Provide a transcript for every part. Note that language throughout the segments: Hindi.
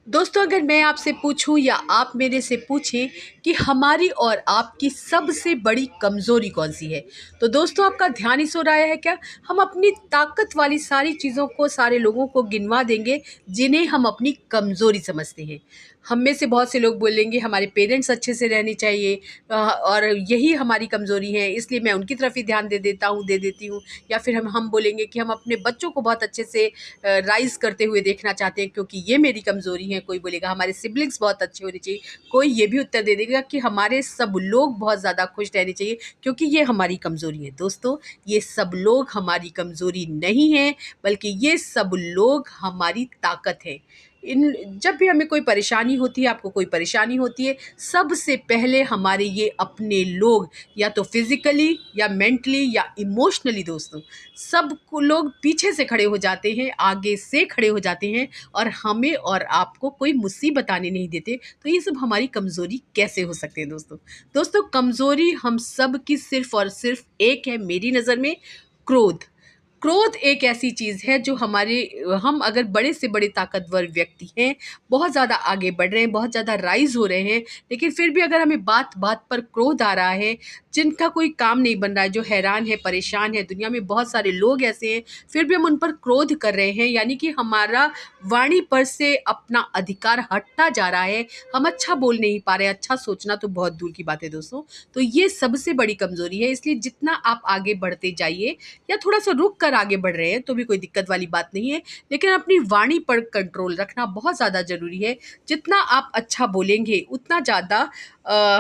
दोस्तों, अगर मैं आपसे पूछूं या आप मेरे से पूछें कि हमारी और आपकी सबसे बड़ी कमज़ोरी कौन सी है, तो दोस्तों आपका ध्यान इस ओर आया है क्या? हम अपनी ताकत वाली सारी चीज़ों को, सारे लोगों को गिनवा देंगे जिन्हें हम अपनी कमज़ोरी समझते हैं। हम में से बहुत से लोग बोलेंगे हमारे पेरेंट्स अच्छे से रहने चाहिए, और यही हमारी कमज़ोरी है, इसलिए मैं उनकी तरफ ही ध्यान दे देती हूँ। या फिर हम बोलेंगे कि हम अपने बच्चों को बहुत अच्छे से राइज़ करते हुए देखना चाहते हैं, क्योंकि ये मेरी कमज़ोरी है। कोई बोलेगा हमारे सिबलिंग्स बहुत अच्छे होने चाहिए, कोई ये भी उत्तर दे देगा कि हमारे सब लोग बहुत ज़्यादा खुश रहने चाहिए, क्योंकि ये हमारी कमज़ोरी है। दोस्तों, ये सब लोग हमारी कमज़ोरी नहीं हैं, बल्कि ये सब लोग हमारी ताकत है। इन जब भी हमें कोई परेशानी होती है, आपको कोई परेशानी होती है, सबसे पहले हमारे ये अपने लोग, या तो फिज़िकली या मेंटली या इमोशनली दोस्तों, सब को लोग पीछे से खड़े हो जाते हैं, आगे से खड़े हो जाते हैं, और हमें और आपको कोई मुसीबत आने नहीं देते। तो ये सब हमारी कमज़ोरी कैसे हो सकते हैं दोस्तों? दोस्तों, कमज़ोरी हम सब की सिर्फ़ और सिर्फ़ एक है मेरी नज़र में, क्रोध। क्रोध एक ऐसी चीज़ है जो हम अगर बड़े से बड़े ताकतवर व्यक्ति हैं, बहुत ज़्यादा आगे बढ़ रहे हैं, बहुत ज़्यादा राइज़ हो रहे हैं, लेकिन फिर भी अगर हमें बात-बात पर क्रोध आ रहा है, जिनका कोई काम नहीं बन रहा है, जो हैरान है, परेशान है, दुनिया में बहुत सारे लोग ऐसे हैं, फिर भी हम उन पर क्रोध कर रहे हैं, यानी कि हमारा वाणी पर से अपना अधिकार हटता जा रहा है, हम अच्छा बोल नहीं पा रहे हैं, अच्छा सोचना तो बहुत दूर की बात है दोस्तों। तो ये सबसे बड़ी कमज़ोरी है, इसलिए जितना आप आगे बढ़ते जाइए, या थोड़ा-सा रुक कर आगे बढ़ रहे हैं तो भी कोई दिक्कत वाली बात नहीं है, लेकिन अपनी वाणी पर कंट्रोल रखना बहुत ज़्यादा ज़रूरी है। जितना आप अच्छा बोलेंगे, उतना ज़्यादा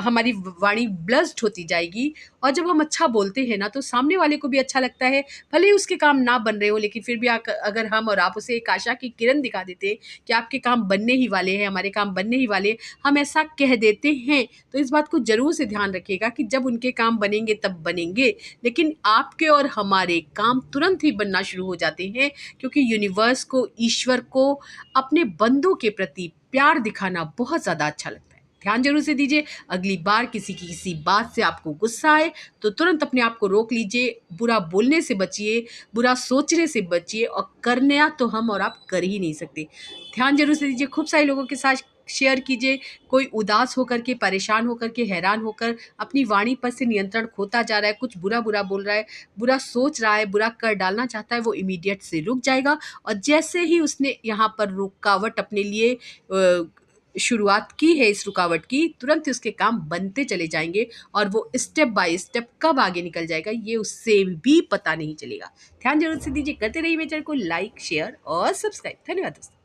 हमारी वाणी ब्लेस्ड होती जाएगी, और जब हम अच्छा बोलते हैं ना, तो सामने वाले को भी अच्छा लगता है। भले ही उसके काम ना बन रहे हो, लेकिन फिर भी अगर हम और आप उसे एक आशा की किरण दिखा देते हैं कि आपके काम बनने ही वाले हैं, हमारे काम बनने ही वाले हैं, हम ऐसा कह देते हैं, तो इस बात को ज़रूर से ध्यान रखिएगा कि जब उनके काम बनेंगे तब बनेंगे, लेकिन आपके और हमारे काम तुरंत ही बनना शुरू हो जाते हैं, क्योंकि यूनिवर्स को, ईश्वर को अपने बंदों के प्रति प्यार दिखाना बहुत ज़्यादा अच्छा लगता है। ध्यान ज़रूर से दीजिए। अगली बार किसी की किसी बात से आपको गुस्सा आए, तो तुरंत अपने आप को रोक लीजिए, बुरा बोलने से बचिए, बुरा सोचने से बचिए, और करना तो हम और आप कर ही नहीं सकते। ध्यान ज़रूर से दीजिए, खूब सारे लोगों के साथ शेयर कीजिए। कोई उदास होकर के, परेशान होकर के, हैरान होकर अपनी वाणी पर से नियंत्रण खोता जा रहा है, कुछ बुरा-बुरा बोल रहा है, बुरा सोच रहा है, बुरा कर डालना चाहता है, वो इमीडिएट से रुक जाएगा, और जैसे ही उसने यहाँ पर रुकावट अपने लिए शुरुआत की है, इस रुकावट की, तुरंत ही उसके काम बनते चले जाएँगे, और वो स्टेप बाय स्टेप कब आगे निकल जाएगा, ये उससे भी पता नहीं चलेगा। ध्यान ज़रूर से दीजिए, करते रहिए मेरे चैनल को लाइक, शेयर और सब्सक्राइब। धन्यवाद दोस्तों।